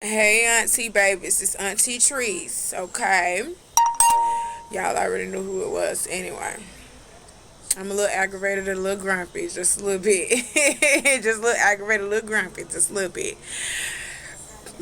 Hey, Auntie, babies, it's Auntie Trice, okay? Y'all already knew who it was anyway. I'm a little aggravated, a little grumpy, just a little bit. Just a little aggravated, a little grumpy, just a little bit.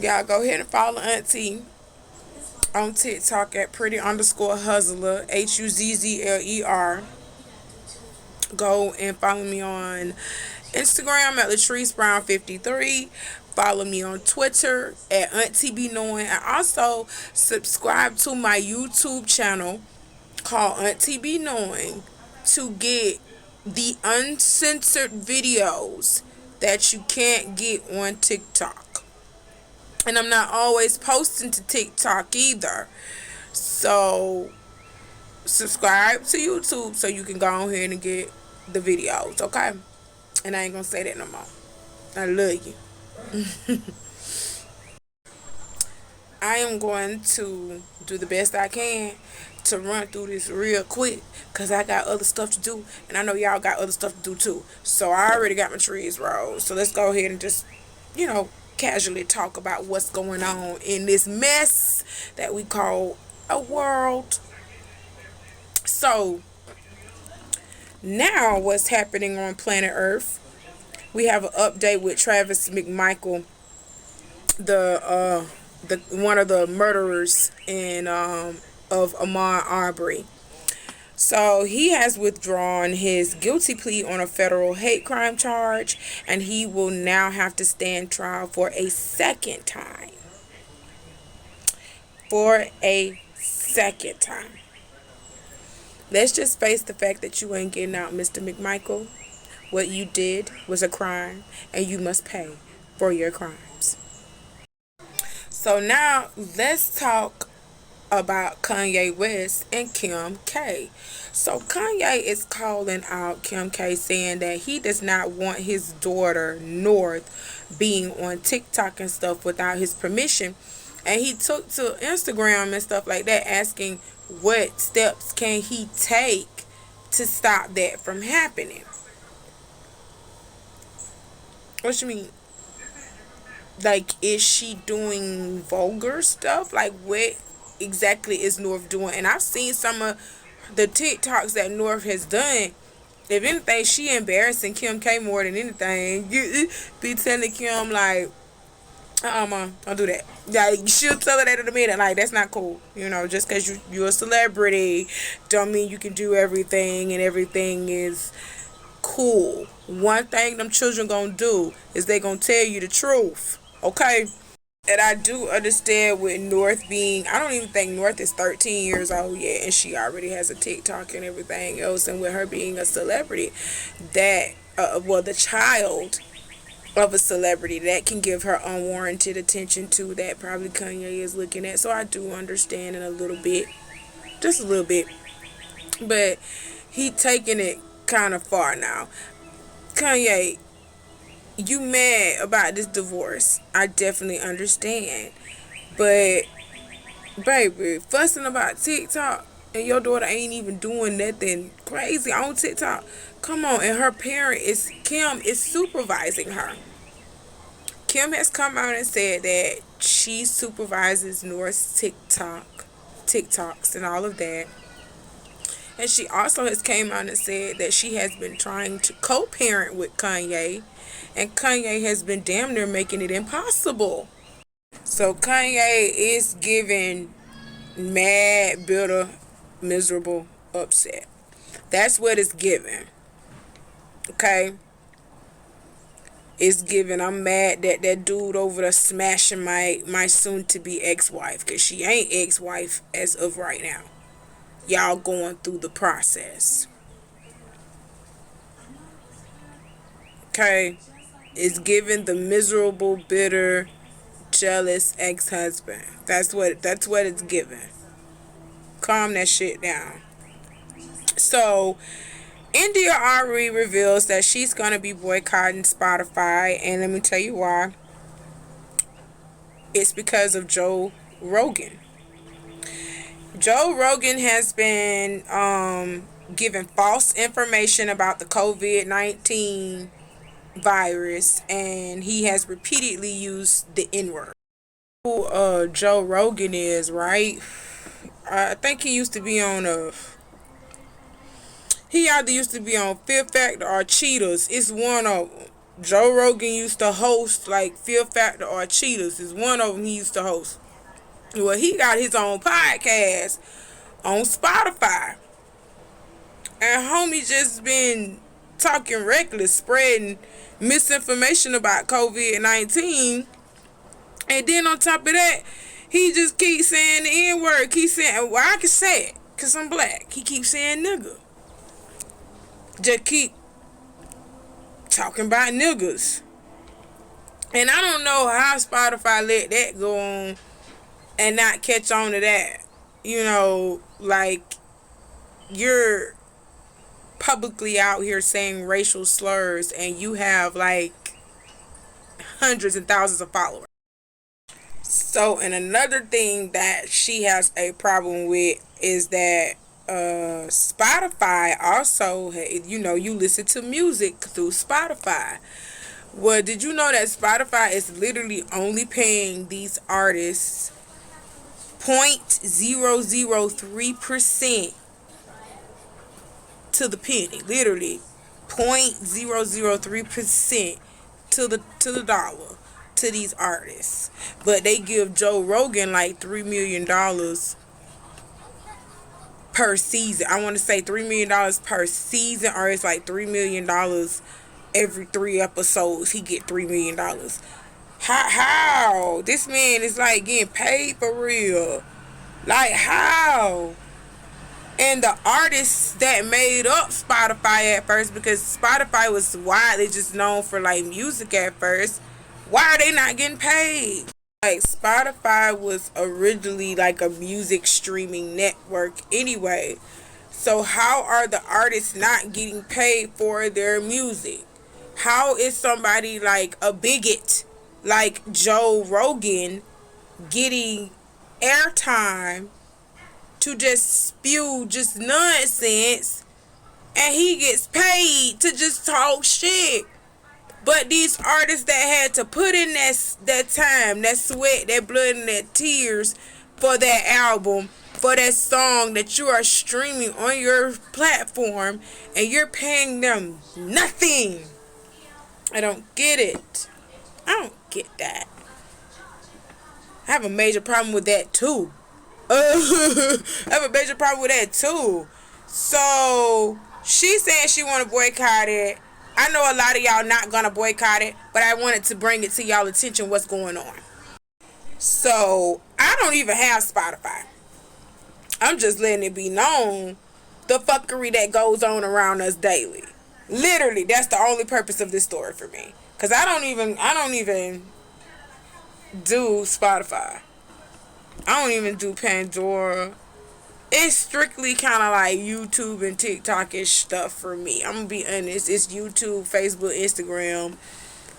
Y'all go ahead and follow Auntie on TikTok at pretty underscore hustler, HUZZLER. Go and follow me on Instagram at Latrice Brown 53. Follow me on Twitter at Auntie Be Knowing. And also subscribe to my YouTube channel called Auntie Be Knowing to get the uncensored videos that you can't get on TikTok. And I'm not always posting to TikTok either. So subscribe to YouTube so you can go on here and get the videos, okay? And I ain't gonna say that no more. I love you. I am going to do the best I can to run through this real quick because I got other stuff to do and I know y'all got other stuff to do too. So I already got my trees rolled. So let's go ahead and just, casually talk about what's going on in this mess that we call a world. So now what's happening on planet Earth? We have an update with Travis McMichael, the one of the murderers in of Ahmaud Arbery. So he has withdrawn his guilty plea on a federal hate crime charge, and he will now have to stand trial for a second time. For a second time. Let's just face the fact that you ain't getting out, Mr. McMichael. What you did was a crime, and you must pay for your crimes. So now let's talk about Kanye West and Kim K. So Kanye is calling out Kim K, saying that he does not want his daughter North being on TikTok and stuff without his permission. And he took to Instagram and stuff like that, asking what steps can he take to stop that from happening. What you mean? Like, is she doing vulgar stuff? Like, what exactly is North doing? And I've seen some of the TikToks that North has done. If anything, she embarrassing Kim K more than anything. You be telling Kim, like, mom, don't do that. Like, she'll tell her that in a minute. Like, that's not cool. Just because you're a celebrity don't mean you can do everything and everything is cool. One thing them children gonna do is they gonna tell you the truth. Okay? And I do understand with North being, I don't even think North is 13 years old yet, and she already has a TikTok and everything else. And with her being a celebrity, that, the child of a celebrity, that can give her unwarranted attention to that probably Kanye is looking at. So I do understand in a little bit, just a little bit. But he taking it kind of far now. Kanye, you mad about this divorce. I definitely understand. But, baby, fussing about TikTok and your daughter ain't even doing nothing crazy on TikTok. Come on, and her parent is Kim is supervising her. Kim has come out and said that she supervises North's TikToks and all of that. And she also has came out and said that she has been trying to co-parent with Kanye, and Kanye has been damn near making it impossible. So Kanye is giving mad, bitter, miserable, upset. That's what it's giving. Okay? It's giving, I'm mad that that dude over there smashing my soon-to-be ex-wife, because she ain't ex-wife as of right now. Y'all going through the process. Okay? It's giving the miserable, bitter, jealous ex-husband. That's what it's giving. Calm that shit down. So, India Ari reveals that she's going to be boycotting Spotify, and let me tell you why. It's because of Joe Rogan. Joe Rogan has been giving false information about the COVID-19 virus, and he has repeatedly used the N-word. Who Joe Rogan is, right? I think he used to be on he either used to be on Fear Factor or Cheetahs. It's one of them. Joe Rogan used to host like Fear Factor or Cheetahs. It's one of them he used to host. Well, he got his own podcast on Spotify. And homie just been talking reckless, spreading misinformation about COVID-19. And then on top of that, he just keeps saying the N-word. Keep saying, well, I can say it because I'm black. He keeps saying nigga. Just keep talking about niggas. And I don't know how Spotify let that go on and not catch on to that. You know, like, you're publicly out here saying racial slurs and you have like hundreds and thousands of followers. So, and another thing that she has a problem with is that Spotify also, you know, you listen to music through Spotify. Well, did you know that Spotify is literally only paying these artists 0.003% to the penny? Literally 0.003% to the dollar to these artists. But they give Joe Rogan like $3 million per season. I want to say $3 million per season, or it's like $3 million every 3 episodes. He get $3 million. How? This man is like getting paid for real. Like how? And the artists that made up Spotify at first, because Spotify was widely just known for like music at first, why are they not getting paid? Like, Spotify was originally like a music streaming network anyway. So how are the artists not getting paid for their music? How is somebody like a bigot like Joe Rogan getting airtime to just spew just nonsense and he gets paid to just talk shit? But these artists that had to put in that time, that sweat, that blood, and that tears for that album, for that song that you are streaming on your platform, and you're paying them nothing. I don't get it. I don't get that. I have a major problem with that too. I have a major problem with that too. So she's saying she want to boycott it. I know a lot of y'all not gonna boycott it, but I wanted to bring it to y'all attention what's going on. So I don't even have Spotify. I'm just letting it be known the fuckery that goes on around us daily. Literally, that's the only purpose of this story for me. Cause I don't even do Spotify. I don't even do Pandora. It's strictly kind of like YouTube and TikTok-ish stuff for me. I'm gonna be honest. It's YouTube, Facebook, Instagram,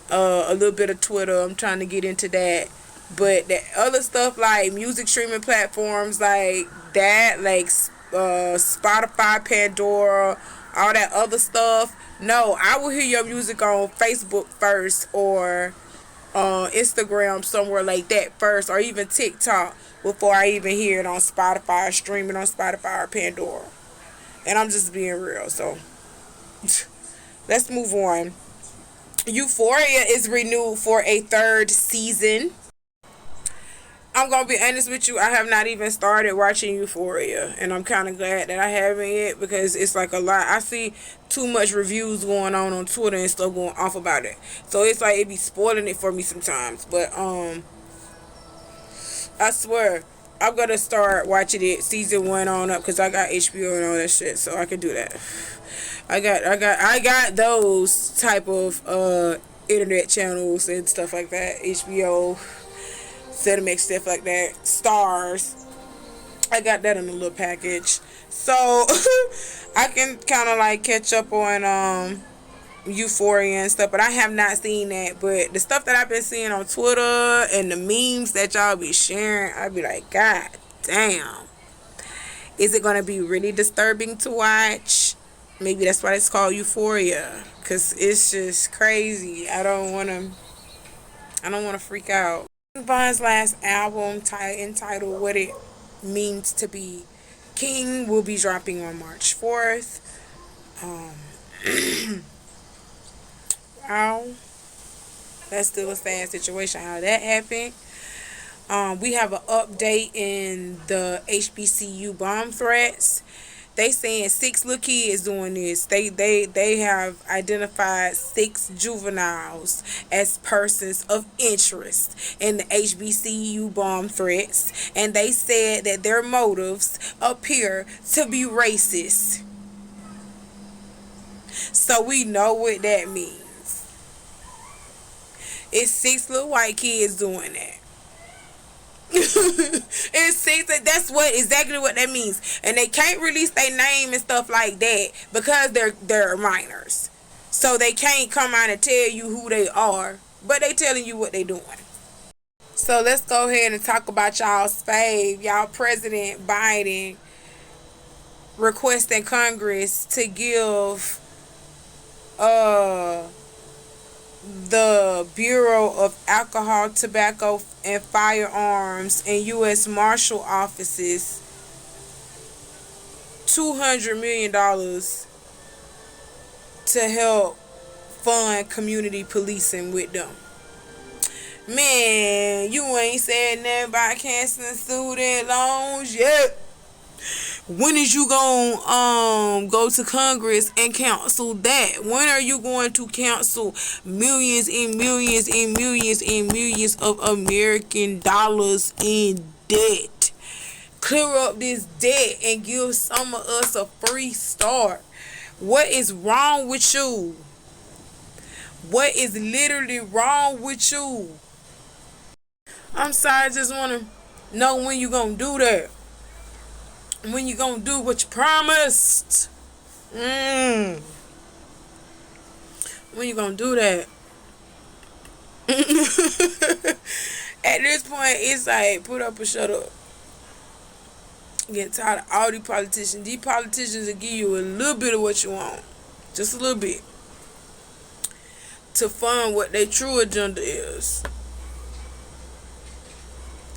a little bit of Twitter. I'm trying to get into that. But that other stuff like music streaming platforms like that, like Spotify, Pandora, all that other stuff. No, I will hear your music on Facebook first, or Instagram, somewhere like that first, or even TikTok, before I even hear it on Spotify, or stream it on Spotify or Pandora. And I'm just being real. So let's move on. Euphoria is renewed for a third season. I'm gonna be honest with you, I have not even started watching Euphoria, and I'm kind of glad that I haven't yet, because it's like a lot. I see too much reviews going on Twitter and stuff going off about it, so it's like it be spoiling it for me sometimes. But I swear I'm gonna start watching it season 1 on up, because I got HBO and all that shit, so I can do that. I got those type of internet channels and stuff like that. HBO, Cinemax, stuff like that. Stars. I got that in a little package. So I can kind of like catch up on Euphoria and stuff, but I have not seen that. But the stuff that I've been seeing on Twitter and the memes that y'all be sharing, I be like, God damn. Is it gonna be really disturbing to watch? Maybe that's why it's called Euphoria, cause it's just crazy. I don't wanna freak out. Von's last album, entitled "What It Means to Be King," will be dropping on March 4th. Um, wow, that's still a sad situation how that happened. We have an update in the HBCU bomb threats. They saying 6 little kids doing this. They have identified 6 juveniles as persons of interest in the HBCU bomb threats, and they said that their motives appear to be racist. So we know what that means. It's 6 little white kids doing that. It's 6. That's what exactly what that means, and they can't release their name and stuff like that because they're minors. So they can't come out and tell you who they are, but they telling you what they doing. So let's go ahead and talk about y'all's fave, y'all President Biden requesting Congress to give uh the Bureau of Alcohol, Tobacco, and Firearms and U.S. Marshal offices $200 million to help fund community policing with them. Man, you ain't said nothing about canceling student loans yet. When is you gonna go to Congress and cancel that? When are you going to cancel millions and millions and millions and millions of American dollars in debt? Clear up this debt and give some of us a free start. What is wrong with you? What is literally wrong with you? I'm sorry, I just wanna know when you gonna do that. When you gonna do what you promised? When you gonna do that? At this point, it's like put up or shut up. Getting tired of all these politicians. These politicians will give you a little bit of what you want, just a little bit, to fund what their true agenda is.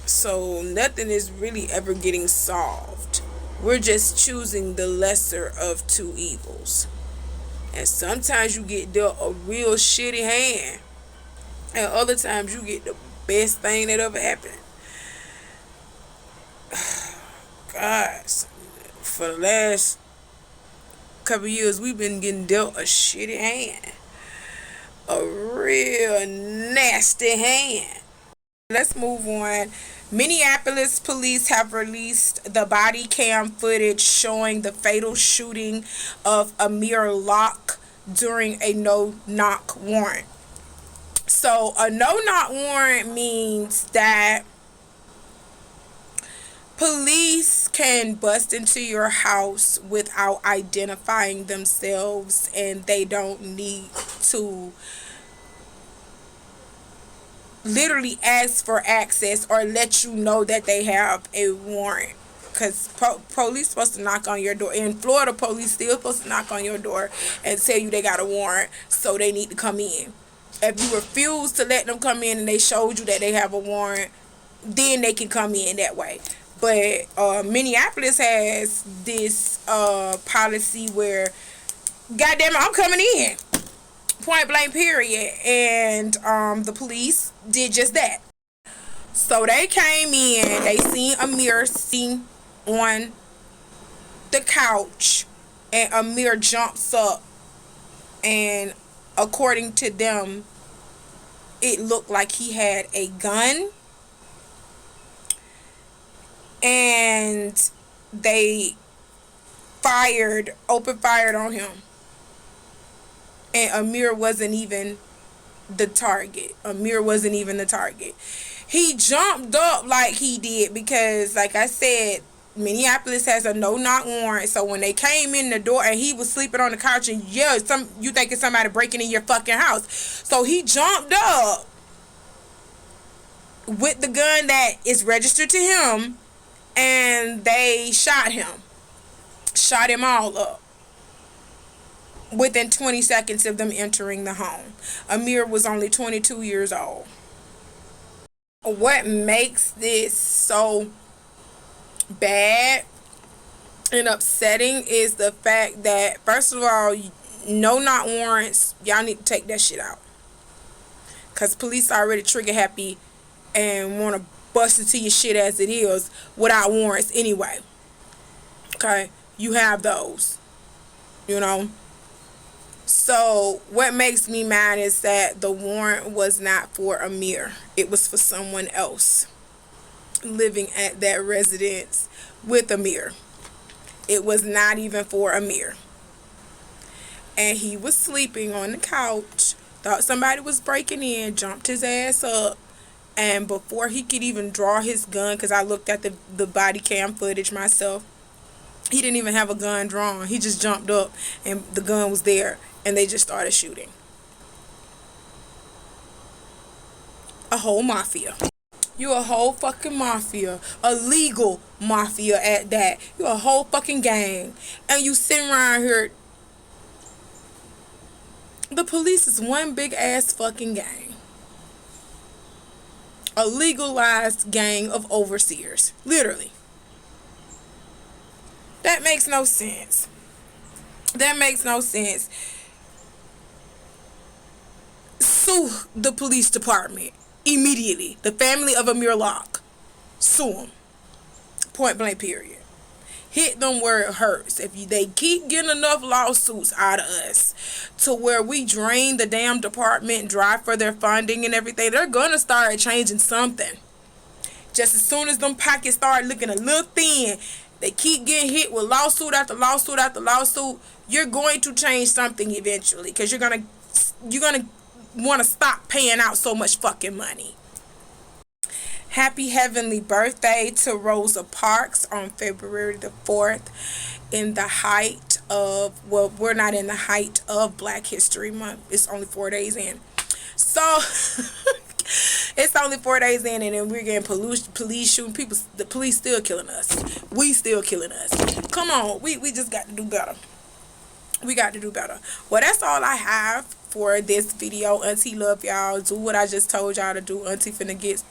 So nothing is really ever getting solved. We're just choosing the lesser of two evils. And sometimes you get dealt a real shitty hand. And other times you get the best thing that ever happened. Guys, for the last couple years, we've been getting dealt a shitty hand. A real nasty hand. Let's move on. Minneapolis police have released the body cam footage showing the fatal shooting of Amir Locke during a no-knock warrant. So a no-knock warrant means that police can bust into your house without identifying themselves, and they don't need to literally ask for access or let you know that they have a warrant, because police supposed to knock on your door. In Florida, police still supposed to knock on your door and tell you they got a warrant, so they need to come in. If you refuse to let them come in and they showed you that they have a warrant, then they can come in that way. But Minneapolis has this policy where, goddamn it, I'm coming in, point blank period. And the police did just that. So they came in, they seen Amir sitting on the couch, and Amir jumps up, and according to them, it looked like he had a gun, and they open fired on him. And Amir wasn't even the target. He jumped up like he did because, like I said, Minneapolis has a no-knock warrant. So when they came in the door and he was sleeping on the couch, and you thinking somebody breaking in your fucking house. So he jumped up with the gun that is registered to him, and they shot him all up within 20 seconds of them entering the home. Amir was only 22 years old. What makes this so bad and upsetting is the fact that, first of all, no not warrants. Y'all need to take that shit out. Because police are already trigger happy and want to bust into your shit as it is without warrants anyway. Okay? You have those. You know? So, what makes me mad is that the warrant was not for Amir. It was for someone else living at that residence with Amir. It was not even for Amir. And he was sleeping on the couch, thought somebody was breaking in, jumped his ass up, and before he could even draw his gun, because I looked at the body cam footage myself, he didn't even have a gun drawn. He just jumped up and the gun was there and they just started shooting. A whole mafia. You a whole fucking mafia. A legal mafia at that. You a whole fucking gang. And you sitting around here. The police is one big ass fucking gang. A legalized gang of overseers. Literally. That makes no sense. That makes no sense. Sue the police department immediately. The family of Amir Locke. Sue them. Point blank period. Hit them where it hurts. If they keep getting enough lawsuits out of us to where we drain the damn department dry for their funding and everything, they're gonna start changing something. Just as soon as them pockets start looking a little thin, they keep getting hit with lawsuit after lawsuit after lawsuit, you're going to change something eventually, because you're gonna want to stop paying out so much fucking money. Happy heavenly birthday to Rosa Parks on February the 4th, in the height of, well, we're not in the height of Black History Month. It's only 4 days in. So it's only 4 days in, and then we're getting police shooting people. The police still killing us. We still killing us. Come on, we just got to do better. We got to do better. Well, that's all I have for this video. Auntie love y'all. Do what I just told y'all to do. Auntie finna get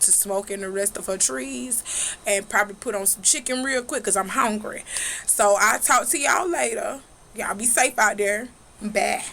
to smoking the rest of her trees and probably put on some chicken real quick because I'm hungry. So I'll talk to y'all later. Y'all be safe out there. Bye.